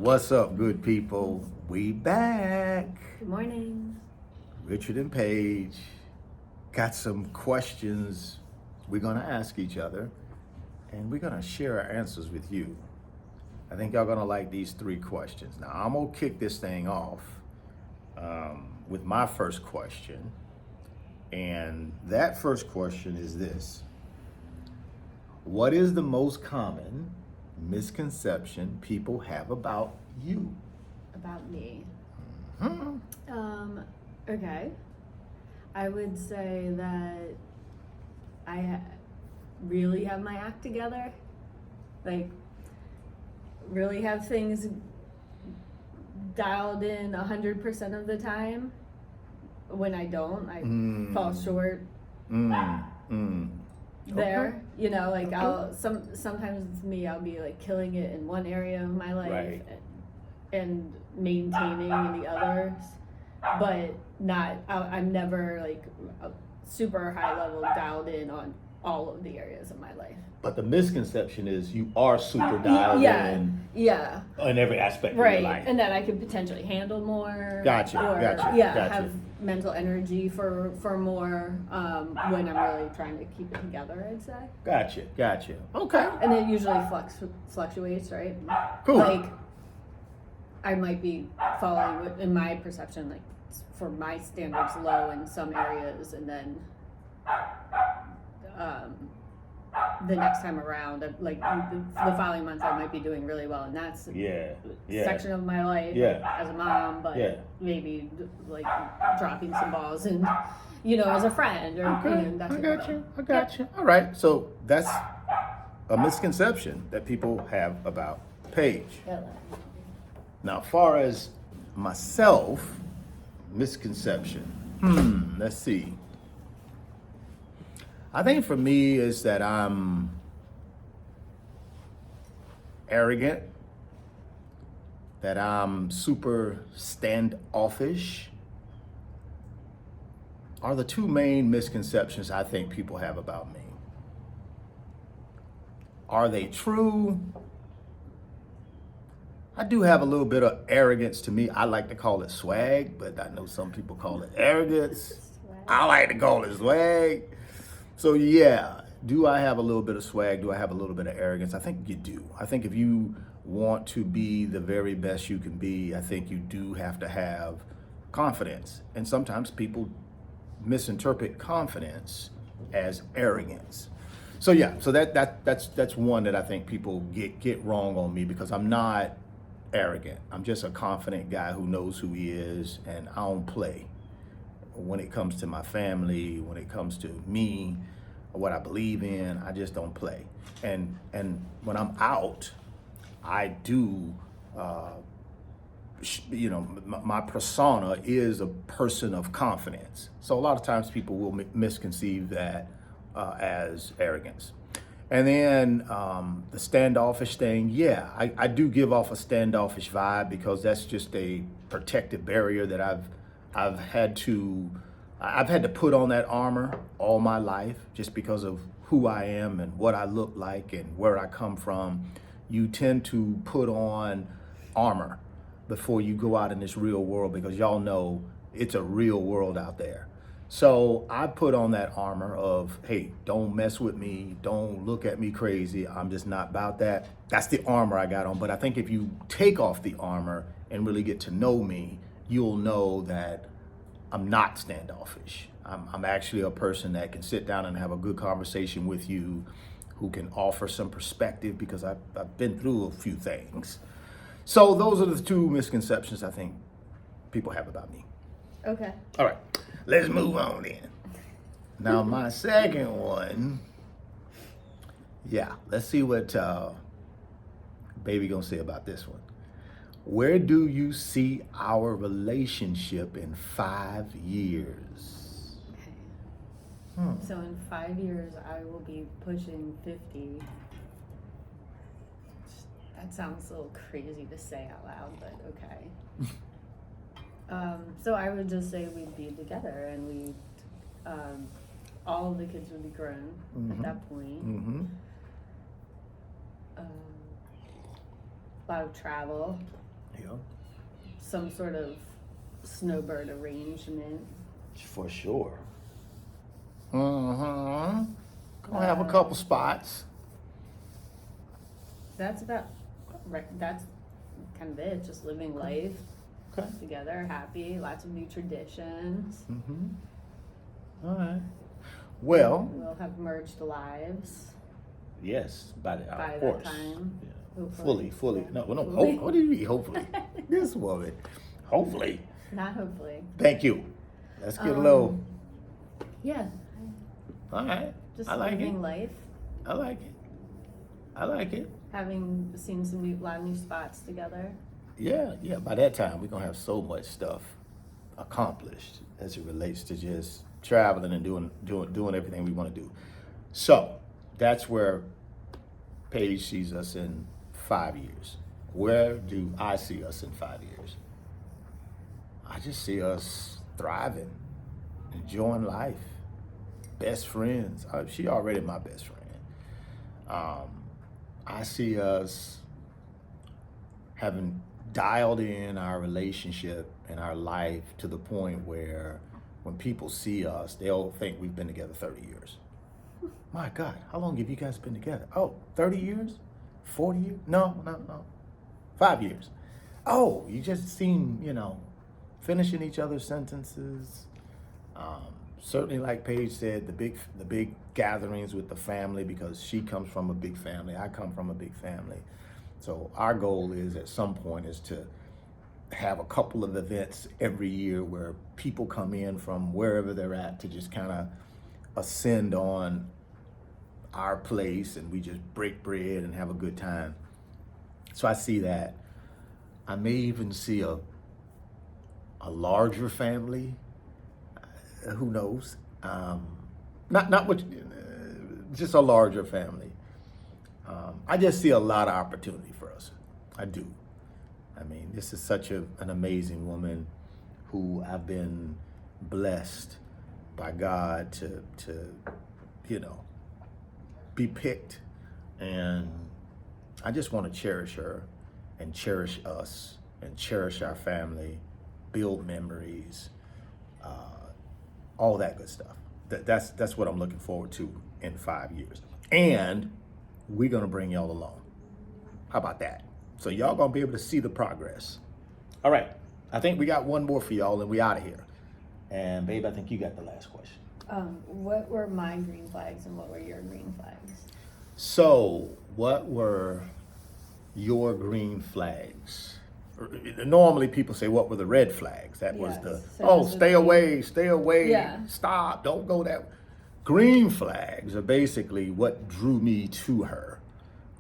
What's up, good people? We back. Good morning. Richard and Paige got some questions we're going to ask each other, and we're going to share our answers with you. I think y'all going to like these three questions. Now, I'm going to kick this thing off with my first question. And that first question is this: what is the most common misconception people have about you? About me. Hmm. Okay. I would say that I really have my act together. Like, really have things dialed in 100% of the time. When I don't, I fall short there. Okay. You know, like I'll sometimes it's me. I'll be like killing it in one area of my life, Right. and maintaining in the others, but not. I'm never like a super high level dialed in on all of the areas of my life. But the misconception is you are super dialed in every aspect of your life. Right, and that I could potentially handle more. Gotcha. Have mental energy for more when I'm really trying to keep it together, I'd say. Gotcha. Okay. And it usually fluctuates, right? Cool. Like, I might be falling, in my perception, like, for my standards, low in some areas, and then the next time around, like the following month, I might be doing really well, and that's section of my life as a mom, but maybe like dropping some balls and as a friend or that I got you. All right, so that's a misconception that people have about Paige. Now, as far as myself, misconception. Let's see. I think for me is that I'm arrogant, that I'm super standoffish, are the two main misconceptions I think people have about me. Are they true? I do have a little bit of arrogance to me. I like to call it swag, but I know some people call it arrogance. I like to call it swag. So yeah, do I have a little bit of swag? Do I have a little bit of arrogance? I think you do. I think if you want to be the very best you can be, I think you do have to have confidence. And sometimes people misinterpret confidence as arrogance. So yeah, so that's one that I think people get wrong on me, because I'm not arrogant. I'm just a confident guy who knows who he is, and I don't play. When it comes to my family, when it comes to me, what I believe in, I just don't play. And when I'm out, I do, my persona is a person of confidence. So a lot of times people will misconceive that as arrogance. And then the standoffish thing, I do give off a standoffish vibe, because that's just a protective barrier that I've had to put on that armor all my life, just because of who I am and what I look like and where I come from. You tend to put on armor before you go out in this real world, because y'all know it's a real world out there. So I put on that armor of, hey, don't mess with me, don't look at me crazy, I'm just not about that. That's the armor I got on. But I think if you take off the armor and really get to know me, you'll know that I'm not standoffish. I'm actually a person that can sit down and have a good conversation with you, who can offer some perspective, because I've been through a few things. So those are the two misconceptions I think people have about me. Okay. All right, let's move on then. Now my second one, let's see what baby gonna say about this one. Where do you see our relationship in 5 years? Okay. So in 5 years, I will be pushing 50. That sounds a little crazy to say out loud, but okay. So I would just say we'd be together, and we, all of the kids would be grown at that point. A lot of travel, Yeah. Some sort of snowbird arrangement. For sure. Mm-hmm. Gonna have a couple spots. That's about right. That's kind of it. Just living life together, happy, lots of new traditions. Mm-hmm. All right. Well, we'll have merged lives. Yes, by that course. Time. Yeah. Fully. Yeah. No. Hopefully. What do you mean? Hopefully. This woman. Hopefully. Not hopefully. Thank you. Let's get a little. Yeah. All right. Just I like living it. life. I like it. I like it. Having seen a lot of new spots together. Yeah. By that time, we're gonna have so much stuff accomplished as it relates to just traveling and doing everything we want to do. So that's where Paige sees us in 5 years. Where do I see us in 5 years? I just see us thriving, enjoying life, best friends. She already my best friend. I see us having dialed in our relationship and our life to the point where when people see us, they'll think we've been together 30 years. My God, how long have you guys been together? Oh, 30 years? 40 years? No. 5 years. Oh, you just seem, finishing each other's sentences. Certainly, like Paige said, the big gatherings with the family, because she comes from a big family, I come from a big family. So our goal is at some point is to have a couple of events every year where people come in from wherever they're at to just kind of ascend on our place, and we just break bread and have a good time. So I see that. I may even see a larger family. Who knows? Not what, just a larger family. I just see a lot of opportunity for us. I do. I mean, this is such an amazing woman who I've been blessed by God to be picked, and I just want to cherish her and cherish us and cherish our family, build memories, all that good stuff. That's what I'm looking forward to in 5 years. And we're gonna bring y'all along. How about that? So y'all gonna be able to see the progress. All right, I think we got one more for y'all and we out of here. And babe, I think you got the last question. What were my green flags and what were your green flags? So what were your green flags? Normally people say, what were the red flags? That was stay away, stop, don't go that way. Green flags are basically what drew me to her.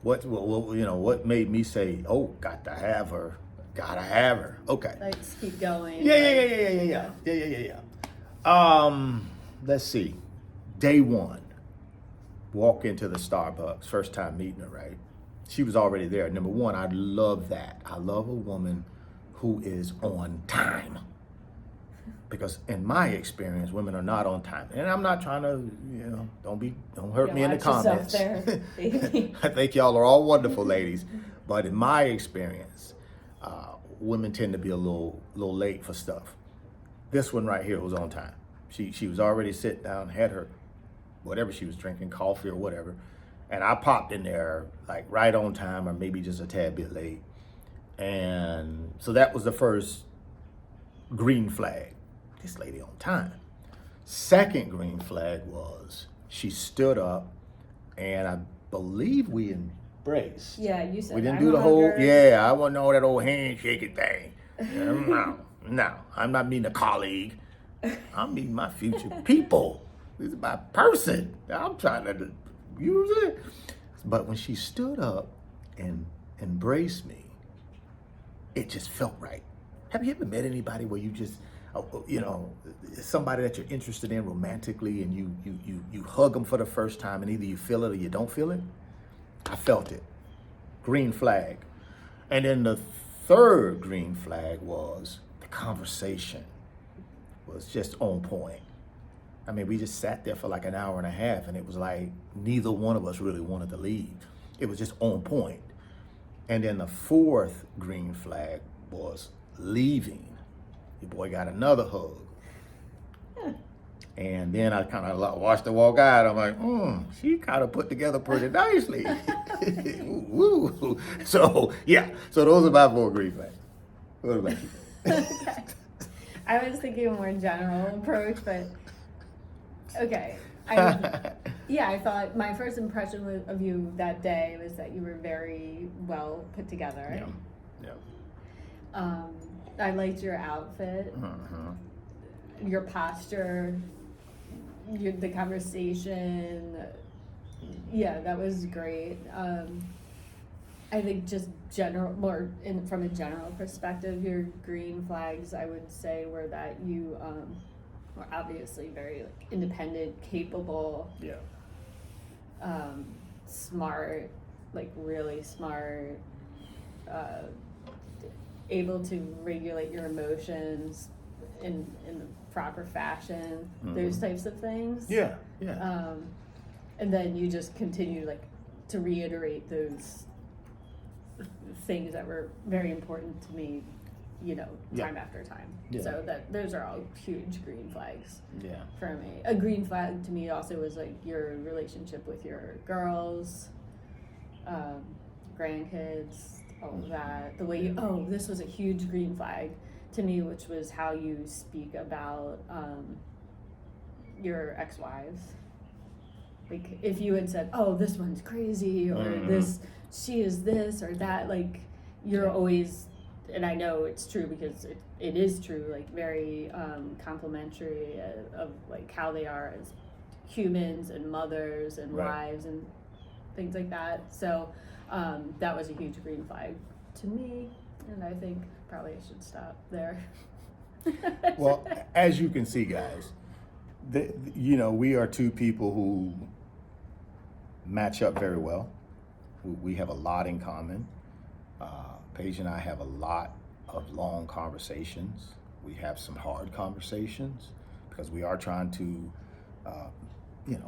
What made me say, oh, gotta have her. Okay. Like, keep going. Yeah. Let's see. Day one, walk into the Starbucks, first time meeting her, right? She was already there. Number one, I love that. I love a woman who is on time. Because in my experience, women are not on time. And I'm not trying to, don't hurt me in the comments. There, I think y'all are all wonderful ladies. But in my experience, women tend to be a little late for stuff. This one right here was on time. She was already sitting down, had her, whatever she was drinking, coffee or whatever. And I popped in there like right on time or maybe just a tad bit late. And so that was the first green flag. This lady on time. Second green flag was she stood up and I believe we embraced. Yeah, you said we didn't do the whole, I wasn't all that old handshaking thing. No, I'm not meeting a colleague. I'm meeting my future people. This is my person. I'm trying to use it. But when she stood up and embraced me, it just felt right. Have you ever met anybody where you just, somebody that you're interested in romantically and you hug them for the first time and either you feel it or you don't feel it? I felt it. Green flag. And then the third green flag was the conversation was just on point. I mean, we just sat there for like an hour and a half and it was like neither one of us really wanted to leave. It was just on point. And then the fourth green flag was leaving, your boy got another hug. And then I kind of watched her walk out. I'm like, she kind of put together pretty nicely. Woo. So, yeah. So those are my 4 green flags. What about you? Okay. I was thinking a more general approach, but okay. I thought my first impression of you that day was that you were very well put together. Yeah. I liked your outfit, your posture, the conversation. Yeah, that was great. I think just from a general perspective, your green flags, I would say, were that you were obviously very independent, capable, smart, really smart, able to regulate your emotions in the proper fashion, those types of things. Yeah. And then you just continue to reiterate those things that were very important to me, time after time. Yeah. So those are all huge green flags. Yeah. For me. A green flag to me also was your relationship with your girls, grandkids, all of that. The way this was a huge green flag to me, which was how you speak about your ex-wives. If you had said, this one's crazy, or she is this or that, you're always, and I know it's true because it is true, very complimentary of how they are as humans and mothers and wives and things like that. So that was a huge green flag to me, and I think probably I should stop there. Well, as you can see, guys, we are 2 people who match up very well. We have a lot in common. Paige and I have a lot of long conversations. We have some hard conversations because we are trying to,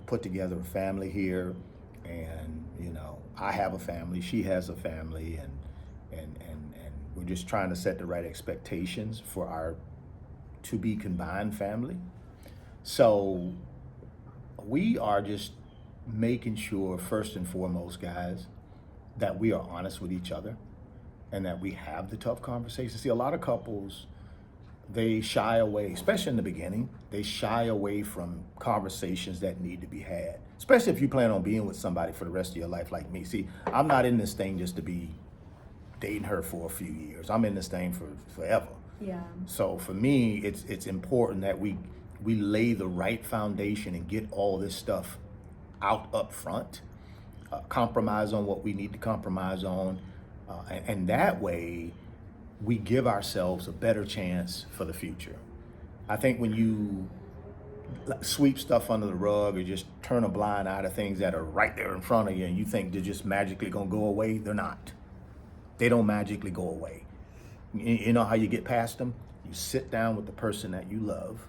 put together a family here. And, I have a family, she has a family, and we're just trying to set the right expectations for our to-be combined family. So we are just making sure, first and foremost, guys, that we are honest with each other and that we have the tough conversations. See, a lot of couples, they shy away, especially in the beginning, they shy away from conversations that need to be had, especially if you plan on being with somebody for the rest of your life like me. See, I'm not in this thing just to be dating her for a few years. I'm in this thing for forever. Yeah. So for me, it's important that we lay the right foundation and get all this stuff out up front, compromise on what we need to compromise on, and that way we give ourselves a better chance for the future. I think when you sweep stuff under the rug or just turn a blind eye to things that are right there in front of you and you think they're just magically gonna go away, they're not. They don't magically go away. You know how you get past them? You sit down with the person that you love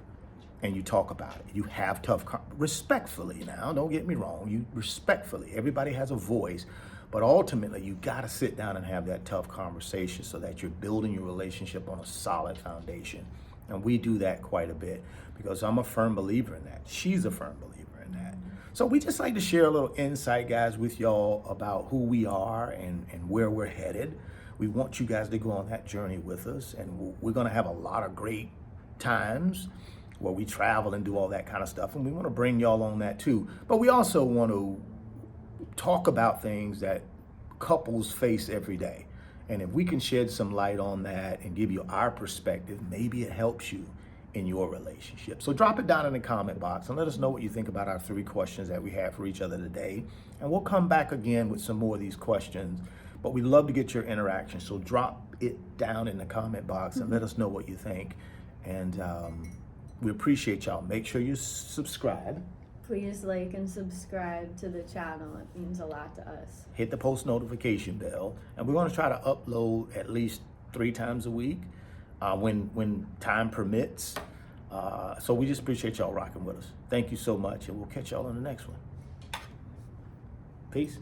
and you talk about it. You have respectfully now, don't get me wrong, you respectfully, everybody has a voice, but ultimately you gotta sit down and have that tough conversation so that you're building your relationship on a solid foundation. And we do that quite a bit because I'm a firm believer in that. She's a firm believer in that. So we just like to share a little insight, guys, with y'all about who we are and where we're headed. We want you guys to go on that journey with us, and we're gonna have a lot of great times where we travel and do all that kind of stuff, and we want to bring y'all on that too. But we also want to talk about things that couples face every day. And if we can shed some light on that and give you our perspective, maybe it helps you in your relationship. So drop it down in the comment box and let us know what you think about our 3 questions that we have for each other today. And we'll come back again with some more of these questions. But we'd love to get your interaction. So drop it down in the comment box and let us know what you think. And we appreciate y'all. Make sure you subscribe. Please like and subscribe to the channel. It means a lot to us. Hit the post notification bell. And we're going to try to upload at least 3 times a week when time permits. So we just appreciate y'all rocking with us. Thank you so much, and we'll catch y'all on the next one. Peace.